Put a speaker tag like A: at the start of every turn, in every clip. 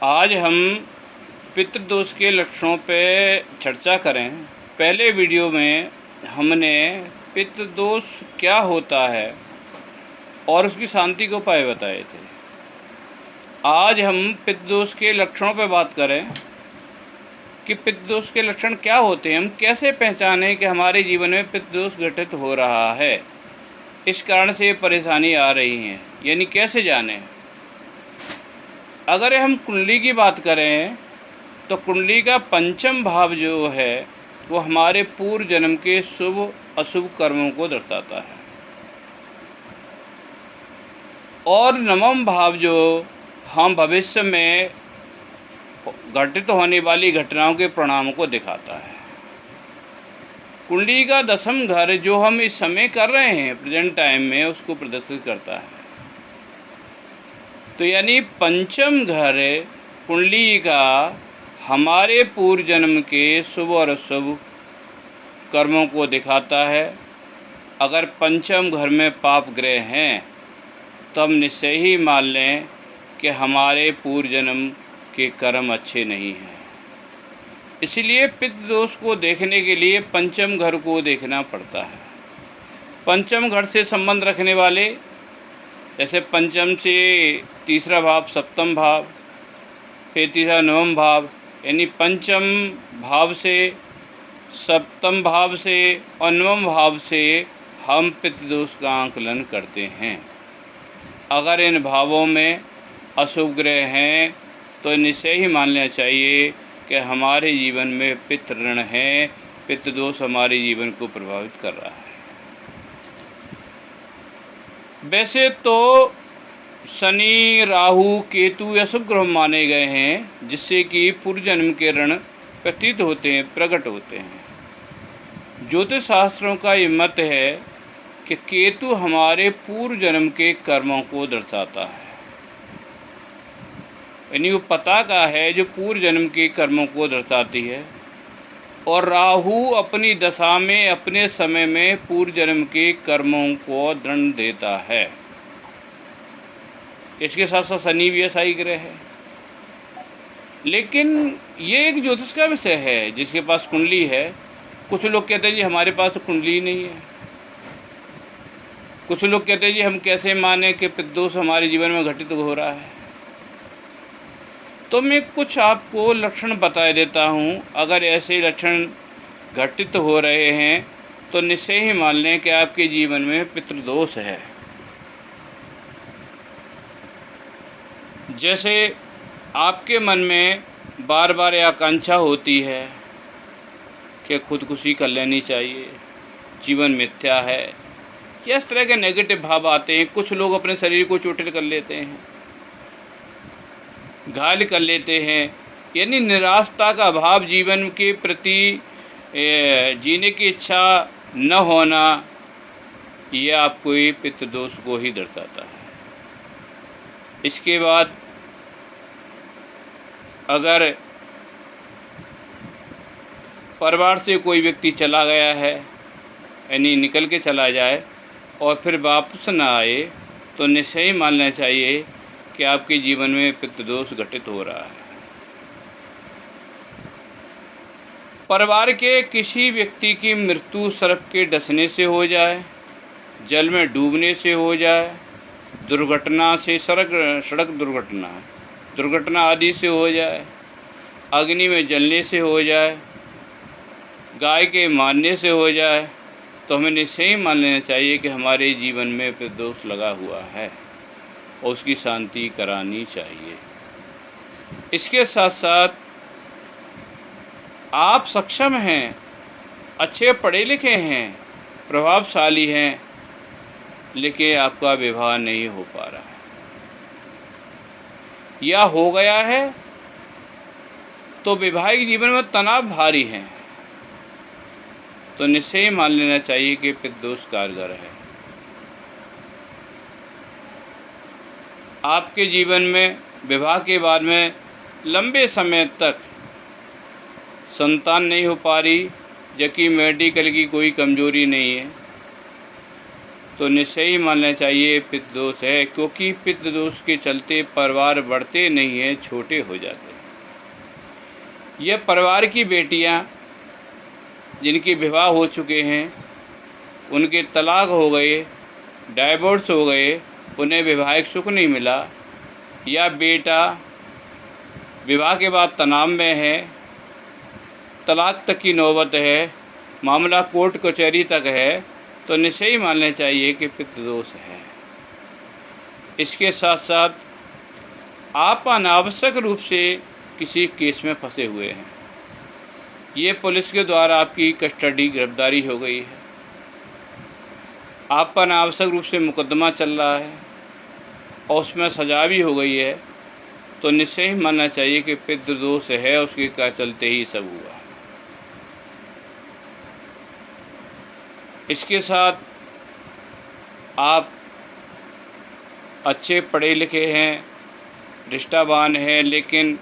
A: आज हम पितृदोष के लक्षणों पे चर्चा करें। पहले वीडियो में हमने पितृदोष क्या होता है और उसकी शांति के उपाय बताए थे। आज हम पितृदोष के लक्षणों पे बात करें कि पितृदोष के लक्षण क्या होते हैं, हम कैसे पहचानें कि हमारे जीवन में पितृदोष घटित हो रहा है, इस कारण से ये परेशानी आ रही हैं, यानी कैसे जानें। अगर हम कुंडली की बात करें तो कुंडली का पंचम भाव जो है वो हमारे पूर्व जन्म के शुभ अशुभ कर्मों को दर्शाता है और नवम भाव जो हम भविष्य में घटित होने वाली घटनाओं के परिणामों को दिखाता है। कुंडली का दसम घर जो हम इस समय कर रहे हैं प्रेजेंट टाइम में, उसको प्रदर्शित करता है। तो यानी पंचम घर कुंडली का हमारे पूर्व जन्म के शुभ और अशुभ कर्मों को दिखाता है। अगर पंचम घर में पाप ग्रह हैं तो हम निश्चय ही मान लें कि हमारे पूर्व जन्म के कर्म अच्छे नहीं हैं। इसलिए पितृदोष को देखने के लिए पंचम घर को देखना पड़ता है। पंचम घर से संबंध रखने वाले, जैसे पंचम से तीसरा भाव सप्तम भाव, फिर तीसरा नवम भाव, यानी पंचम भाव से, सप्तम भाव से और नवम भाव से हम पितृदोष का आकलन करते हैं। अगर इन भावों में अशुभ ग्रह हैं तो निश्चय ही मान लेना चाहिए कि हमारे जीवन में पितृ ऋण है, पितृदोष हमारे जीवन को प्रभावित कर रहा है। वैसे तो शनि, राहु, केतु या शुभ ग्रह माने गए हैं जिससे कि पूर्व जन्म के ऋण प्रतीत होते हैं, प्रकट होते हैं। ज्योतिष शास्त्रों का ये मत है कि केतु हमारे पूर्व जन्म के कर्मों को दर्शाता है, यानी वो पता का है जो पूर्व जन्म के कर्मों को दर्शाती है। और राहु अपनी दशा में अपने समय में पूर्व जन्म के कर्मों को दंड देता है। इसके साथ साथ शनि भी ऐसा ही ग्रह है। लेकिन ये एक ज्योतिष का विषय है जिसके पास कुंडली है। कुछ लोग कहते हैं जी हमारे पास तो कुंडली ही नहीं है। कुछ लोग कहते हैं जी हम कैसे माने कि पितृदोष हमारे जीवन में घटित हो रहा है। तो मैं कुछ आपको लक्षण बता देता हूँ। अगर ऐसे लक्षण घटित हो रहे हैं तो निश्चय ही मान लें कि आपके जीवन में पितृदोष है। जैसे आपके मन में बार बार आकांक्षा होती है कि खुदकुशी कर लेनी चाहिए, जीवन मिथ्या है, या इस तरह के नेगेटिव भाव आते हैं। कुछ लोग अपने शरीर को चोटिल कर लेते हैं, घायल कर लेते हैं, यानी निराशता का भाव, जीवन के प्रति जीने की इच्छा न होना, यह आपको ये पितृदोष को ही दर्शाता है। इसके बाद अगर परिवार से कोई व्यक्ति चला गया है, यानी निकल के चला जाए और फिर वापस न आए, तो निश्चय ही मान लेना चाहिए कि आपके जीवन में पितृदोष घटित हो रहा है। परिवार के किसी व्यक्ति की मृत्यु सर्प के डसने से हो जाए, जल में डूबने से हो जाए, दुर्घटना से, सड़क दुर्घटना आदि से हो जाए, अग्नि में जलने से हो जाए, गाय के मारने से हो जाए, तो हमें निश्चय ही मान लेना चाहिए कि हमारे जीवन में पितृदोष लगा हुआ है और उसकी शांति करानी चाहिए। इसके साथ साथ आप सक्षम हैं, अच्छे पढ़े लिखे हैं, प्रभावशाली हैं, लेकिन आपका विवाह नहीं हो पा रहा है या हो गया है तो वैवाहिक जीवन में तनाव भारी है, तो निश्चय ही मान लेना चाहिए कि पितृदोष कारगर है। आपके जीवन में विवाह के बाद में लंबे समय तक संतान नहीं हो पा रही, जबकि मेडिकल की कोई कमजोरी नहीं है, तो निश्चय ही मानना चाहिए पितृ दोष है, क्योंकि पितृ दोष के चलते परिवार बढ़ते नहीं हैं, छोटे हो जाते हैं। यह परिवार की बेटियां जिनके विवाह हो चुके हैं, उनके तलाक हो गए, डाइवोर्स हो गए, उन्हें वैवाहिक सुख नहीं मिला, या बेटा विवाह के बाद तनाव में है, तलाक तक की नौबत है, मामला कोर्ट कचहरी तक है, तो निश्चय ही मानना चाहिए कि पितृ दोष है। इसके साथ साथ आप अनावश्यक रूप से किसी केस में फंसे हुए हैं। ये पुलिस के द्वारा आपकी कस्टडी गिरफ्तारी हो गई है, आप पर अनावश्यक रूप से मुकदमा चल रहा है और उसमें सजा भी हो गई है, तो निश्चय ही मानना चाहिए कि पितृ दोष है, उसके क्या चलते ही सब हुआ। इसके साथ आप अच्छे पढ़े लिखे हैं, रिश्तावान हैं, लेकिन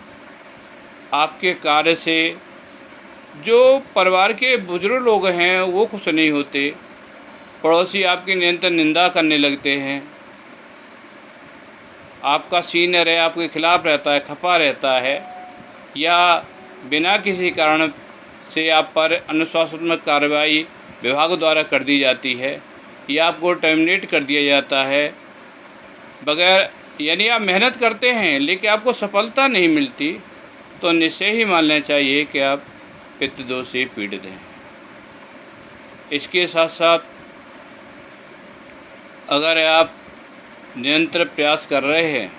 A: आपके कार्य से जो परिवार के बुजुर्ग लोग हैं वो खुश नहीं होते, पड़ोसी आपकी निरंतर निंदा करने लगते हैं, आपका सीनियर है आपके खिलाफ रहता है, खफा रहता है, या बिना किसी कारण से आप पर अनुशासनात्मक कार्रवाई विभाग द्वारा कर दी जाती है, या आपको टर्मिनेट कर दिया जाता है बगैर, यानी आप मेहनत करते हैं लेकिन आपको सफलता नहीं मिलती, तो निश्चय ही मानना चाहिए कि आप पितृ दोष से पीड़ित हैं। इसके साथ साथ अगर आप निरंतर प्रयास कर रहे हैं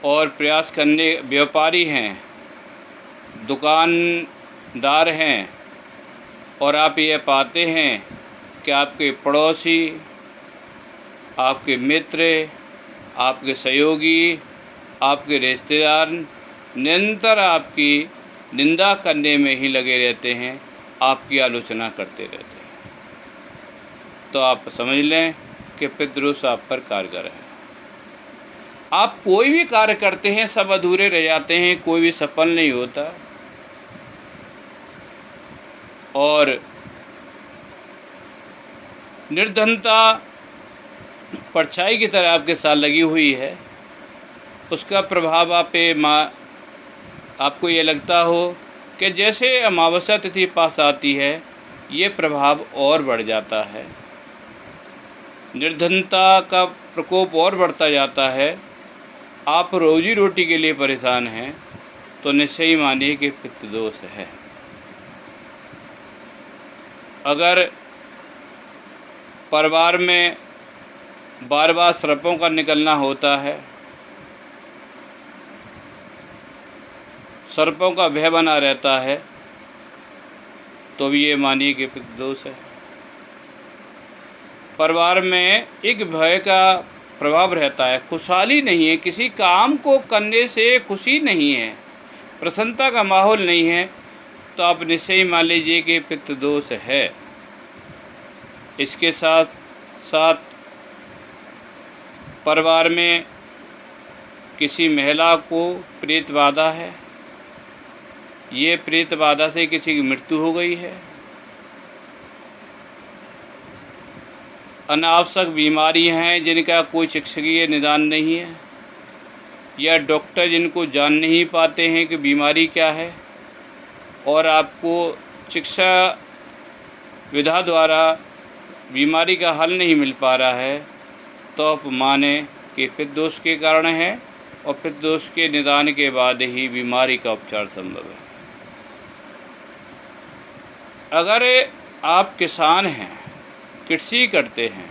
A: और प्रयास करने व्यापारी हैं, दुकानदार हैं, और आप ये पाते हैं कि आपके पड़ोसी, आपके मित्र, आपके सहयोगी, आपके रिश्तेदार निरंतर आपकी निंदा करने में ही लगे रहते हैं, आपकी आलोचना करते रहते हैं, तो आप समझ लें कि पितृ दोष आप पर कारगर है। आप कोई भी कार्य करते हैं सब अधूरे रह जाते हैं, कोई भी सफल नहीं होता, और निर्धनता परछाई की तरह आपके साथ लगी हुई है, उसका प्रभाव आपको ये लगता हो कि जैसे अमावस्या तिथि पास आती है ये प्रभाव और बढ़ जाता है, निर्धनता का प्रकोप और बढ़ता जाता है, आप रोजी रोटी के लिए परेशान हैं, तो निश्चय ही मानिए कि पितृ दोष है। अगर परिवार में बार बार सर्पों का निकलना होता है, सर्पों का भय बना रहता है, तो भी ये मानिए कि पितृ दोष है। परिवार में एक भय का प्रभाव रहता है, खुशहाली नहीं है, किसी काम को करने से खुशी नहीं है, प्रसन्नता का माहौल नहीं है, तो आप निश्चय ही मान लीजिए कि पितृ दोष है। इसके साथ साथ परिवार में किसी महिला को प्रेत बाधा है, ये प्रेत बाधा से किसी की मृत्यु हो गई है, अनावश्यक बीमारी हैं जिनका कोई चिकित्सकीय निदान नहीं है, या डॉक्टर जिनको जान नहीं पाते हैं कि बीमारी क्या है, और आपको चिकित्सा विधा द्वारा बीमारी का हल नहीं मिल पा रहा है, तो आप माने कि पितृ दोष के कारण है, और पितृ दोष के निदान के बाद ही बीमारी का उपचार संभव है। अगर आप किसान हैं, कृषि करते हैं,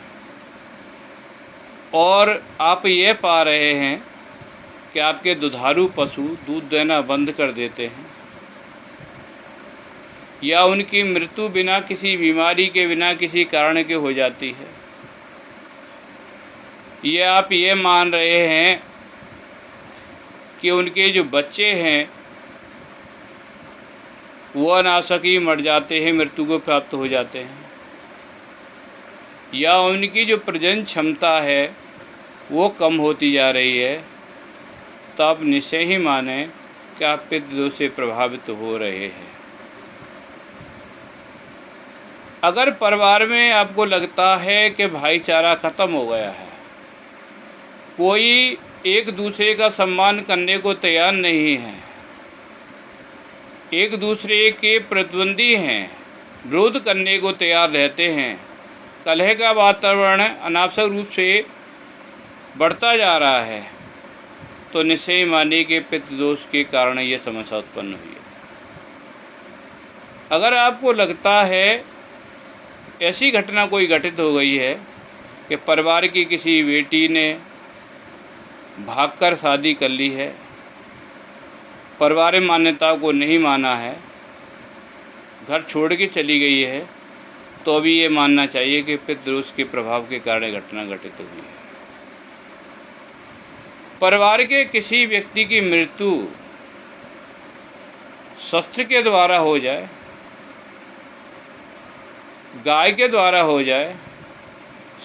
A: और आप ये पा रहे हैं कि आपके दुधारू पशु दूध देना बंद कर देते हैं, या उनकी मृत्यु बिना किसी बीमारी के, बिना किसी कारण के हो जाती है, ये आप ये मान रहे हैं कि उनके जो बच्चे हैं वो अनावश्यक ही मर जाते हैं, मृत्यु को प्राप्त हो जाते हैं, या उनकी जो प्रजनन क्षमता है वो कम होती जा रही है, तो आप निश्चय ही माने कि आप पितृ दोष से प्रभावित हो रहे हैं। अगर परिवार में आपको लगता है कि भाईचारा ख़त्म हो गया है, कोई एक दूसरे का सम्मान करने को तैयार नहीं है, एक दूसरे के प्रतिद्वंदी हैं, विरोध करने को तैयार रहते हैं, कलह का वातावरण अनावश्यक रूप से बढ़ता जा रहा है, तो निश्चय मानिए कि पितृदोष के कारण ये समस्या उत्पन्न हुई है। अगर आपको लगता है ऐसी घटना कोई घटित हो गई है कि परिवार की किसी बेटी ने भागकर शादी कर ली है, पारिवारिक मान्यताओं को नहीं माना है, घर छोड़ के चली गई है, तो अभी ये मानना चाहिए कि पितृदोष के प्रभाव के कारण घटना घटित हुई है। परिवार के किसी व्यक्ति की मृत्यु शस्त्र के द्वारा हो जाए, गाय के द्वारा हो जाए,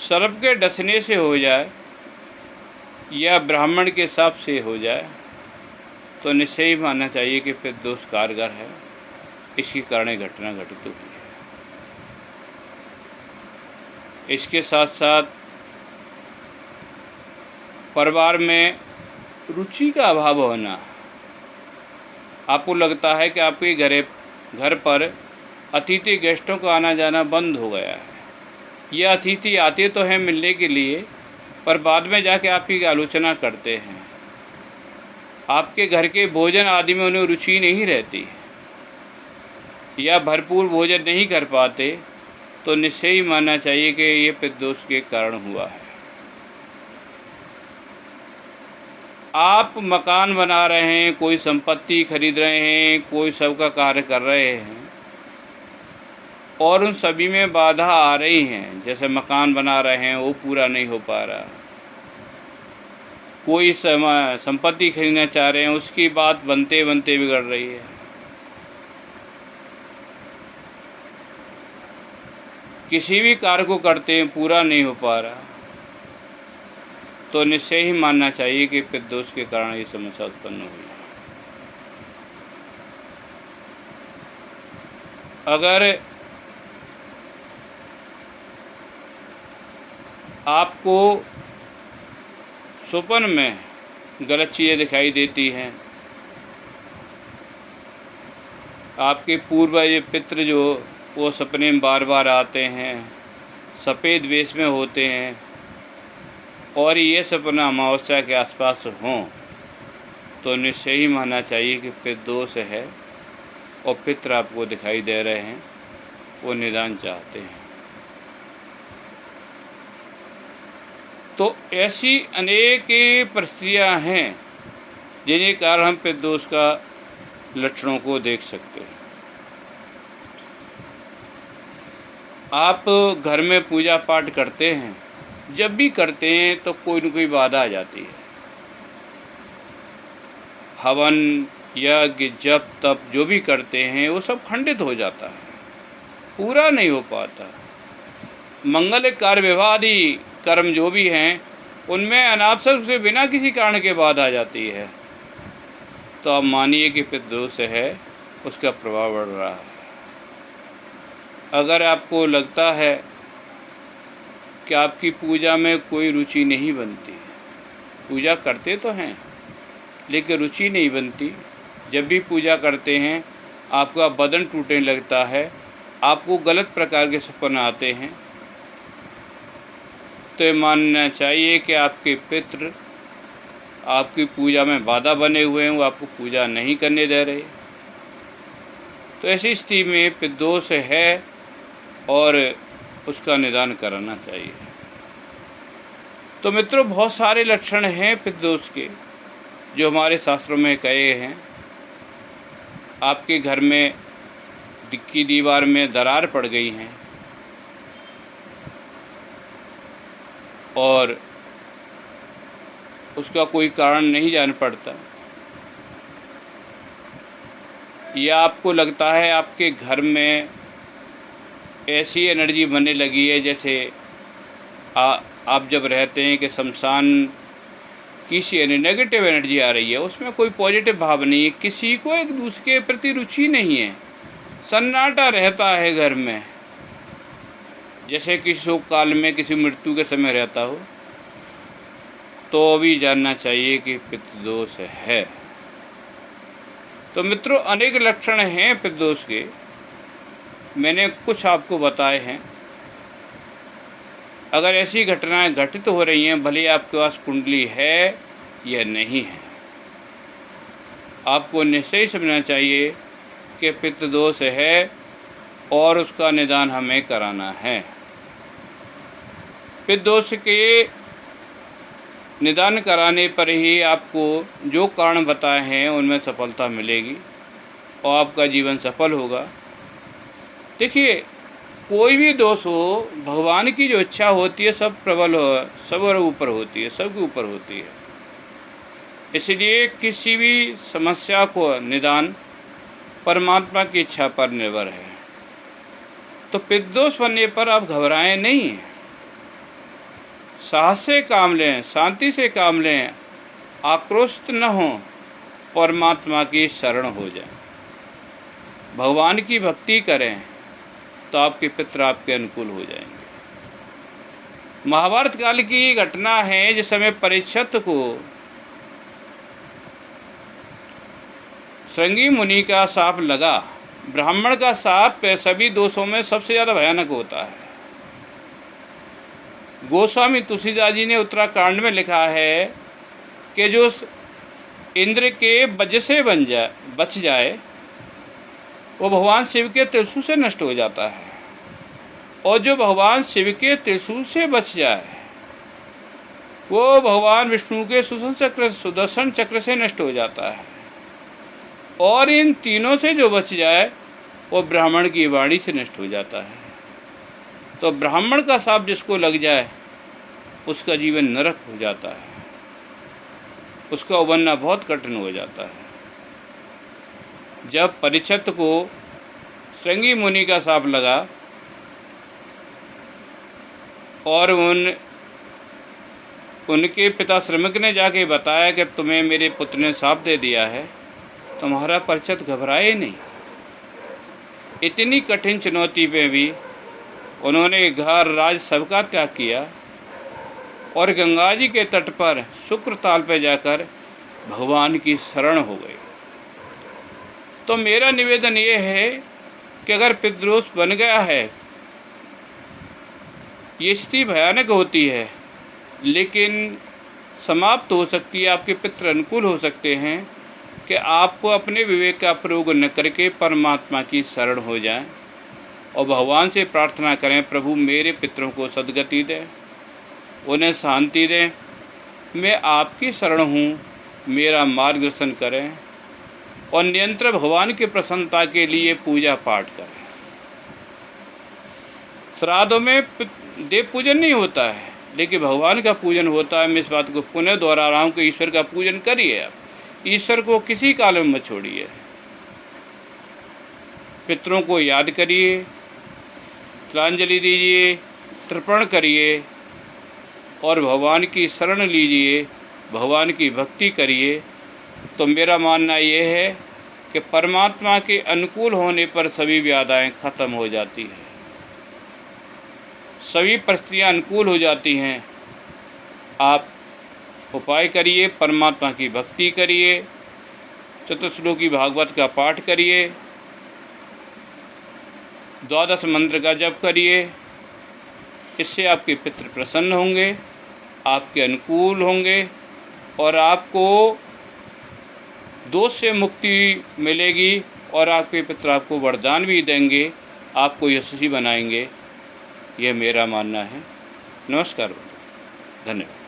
A: सर्प के डसने से हो जाए या ब्राह्मण के शाप से हो जाए, तो निश्चय ही मानना चाहिए कि पितृदोष कारगर है, इसके कारण घटना घटित हुई है। इसके साथ साथ परिवार में रुचि का अभाव होना, आपको लगता है कि आपके घर पर अतिथि गेस्टों का आना जाना बंद हो गया है। ये अतिथि आते तो हैं मिलने के लिए, पर बाद में जाके आपकी आलोचना करते हैं, आपके घर के भोजन आदि में उन्हें रुचि नहीं रहती या भरपूर भोजन नहीं कर पाते, तो निश्चय ही मानना चाहिए कि ये पितृदोष के कारण हुआ है। आप मकान बना रहे हैं, कोई संपत्ति खरीद रहे हैं, कोई सबका कार्य कर रहे हैं और उन सभी में बाधा आ रही हैं, जैसे मकान बना रहे हैं वो पूरा नहीं हो पा रहा, कोई संपत्ति खरीदना चाह रहे हैं उसकी बात बनते बनते बिगड़ रही है, किसी भी कार्य को करते हैं पूरा नहीं हो पा रहा, तो निश्चय ही मानना चाहिए कि पितृदोष के कारण ये समस्या उत्पन्न हुई है। अगर आपको स्वप्न में गलत चीज़ें दिखाई देती हैं, आपके पूर्वज पितृ जो वो सपने में बार बार आते हैं, सफ़ेद वेश में होते हैं और ये सपना अमावस्या के आसपास हों, तो निश्चय ही मानना चाहिए कि पितृदोष है और पितृ आपको दिखाई दे रहे हैं, वो निदान चाहते हैं। तो ऐसी अनेक परिस्थितियाँ हैं जिन्हें कारण हम पितृदोष का लक्षणों को देख सकते हैं। आप घर में पूजा पाठ करते हैं, जब भी करते हैं तो कोई न कोई बाधा आ जाती है। हवन यज्ञ जप तप जो भी करते हैं वो सब खंडित हो जाता है, पूरा नहीं हो पाता। मंगल कार्य विवाह आदि कर्म जो भी हैं उनमें अनावश्यक से बिना किसी कारण के बाधा आ जाती है, तो आप मानिए कि पितृदोष है, उसका प्रभाव बढ़ रहा है। अगर आपको लगता है कि आपकी पूजा में कोई रुचि नहीं बनती, पूजा करते तो हैं लेकिन रुचि नहीं बनती, जब भी पूजा करते हैं आपका बदन टूटने लगता है, आपको गलत प्रकार के सपने आते हैं, तो ये मानना चाहिए कि आपके पितृ आपकी पूजा में बाधा बने हुए हैं, वो आपको पूजा नहीं करने दे रहे। तो ऐसी स्थिति में पितृदोष है और उसका निदान कराना चाहिए। तो मित्रों, बहुत सारे लक्षण हैं पितृदोष के जो हमारे शास्त्रों में कहे हैं। आपके घर में की दीवार में दरार पड़ गई है और उसका कोई कारण नहीं जान पड़ता, या आपको लगता है आपके घर में ऐसी एनर्जी बनने लगी है जैसे आप जब रहते हैं कि शमशान की सी नेगेटिव एनर्जी आ रही है, उसमें कोई पॉजिटिव भाव नहीं है, किसी को एक दूसरे के प्रति रुचि नहीं है, सन्नाटा रहता है घर में, जैसे कि शोक काल में किसी मृत्यु के समय रहता हो, तो भी जानना चाहिए कि पितृदोष है। तो मित्रों, अनेक लक्षण हैं पितृदोष के, मैंने कुछ आपको बताए हैं। अगर ऐसी घटनाएं घटित हो रही हैं, भले आपके पास कुंडली है या नहीं है, आपको निश्चय समझना चाहिए कि पितृदोष है और उसका निदान हमें कराना है। पितृदोष के निदान कराने पर ही आपको जो कारण बताए हैं उनमें सफलता मिलेगी और आपका जीवन सफल होगा। देखिए, कोई भी दोष हो, भगवान की जो इच्छा होती है सब प्रबल हो, सब ऊपर होती है, सबके ऊपर होती है। इसलिए किसी भी समस्या को निदान परमात्मा की इच्छा पर निर्भर है। तो पितृदोष बनने पर आप घबराएं नहीं, साहस से काम लें, शांति से काम लें, आक्रोशित न हो, परमात्मा की शरण हो जाएं, भगवान की भक्ति करें, तो आपके पितृ आपके अनुकूल हो जाएंगे। महाभारत काल की घटना है, जिस समय परीक्षित को श्रृंगी मुनि का शाप लगा। ब्राह्मण का शाप सभी दोषों में सबसे ज़्यादा भयानक होता है। गोस्वामी तुलसीदास जी ने उत्तराखंड में लिखा है कि जो इंद्र के वज्र से बच जाए वो भगवान शिव के त्रिशूल से नष्ट हो जाता है, और जो भगवान शिव के त्रिशूल से बच जाए वो भगवान विष्णु के सुदर्शन चक्र से नष्ट हो जाता है, और इन तीनों से जो बच जाए वो ब्राह्मण की वाणी से नष्ट हो जाता है। तो ब्राह्मण का शाप जिसको लग जाए उसका जीवन नरक हो जाता है, उसका उबरना बहुत कठिन हो जाता है। जब परीक्षित को श्रृंगी मुनि का शाप लगा और उनके पिता श्रमिक ने जाके बताया कि तुम्हें मेरे पुत्र ने शाप दे दिया है, तुम्हारा परीक्षित घबराए नहीं। इतनी कठिन चुनौती पे भी उन्होंने घर राज सबका त्याग किया और गंगा जी के तट पर शुक्र ताल पर जाकर भगवान की शरण हो गए। तो मेरा निवेदन ये है कि अगर पितृदोष बन गया है, ये स्थिति भयानक होती है, लेकिन समाप्त हो सकती है, आपके पितृ अनुकूल हो सकते हैं कि आपको अपने विवेक का प्रयोग न करके परमात्मा की शरण हो जाएं और भगवान से प्रार्थना करें, प्रभु मेरे पितरों को सद्गति दें, उन्हें शांति दें, मैं आपकी शरण हूँ, मेरा मार्गदर्शन करें, और निरंतर भगवान की प्रसन्नता के लिए पूजा पाठ करें। श्राद्धों में देव पूजन नहीं होता है, लेकिन भगवान का पूजन होता है। मैं इस बात को पुनः दोहरा रहा हूँ कि ईश्वर का पूजन करिए आप, ईश्वर को किसी काल में मत छोड़िए। पितरों को याद करिए, तिलांजलि दीजिए, तर्पण करिए और भगवान की शरण लीजिए, भगवान की भक्ति करिए। तो मेरा मानना ये है कि परमात्मा के अनुकूल होने पर सभी व्याधाएं खत्म हो जाती हैं, सभी परिस्थितियाँ अनुकूल हो जाती हैं। आप उपाय करिए, परमात्मा की भक्ति करिए, चतुश्लोकी भागवत का पाठ करिए, 12 मंत्र का जप करिए। इससे आपके पितृ प्रसन्न होंगे, आपके अनुकूल होंगे और आपको दोष से मुक्ति मिलेगी और आपके पितृ आपको वरदान भी देंगे, आपको यशस्वी बनाएंगे। यह मेरा मानना है। नमस्कार, धन्यवाद।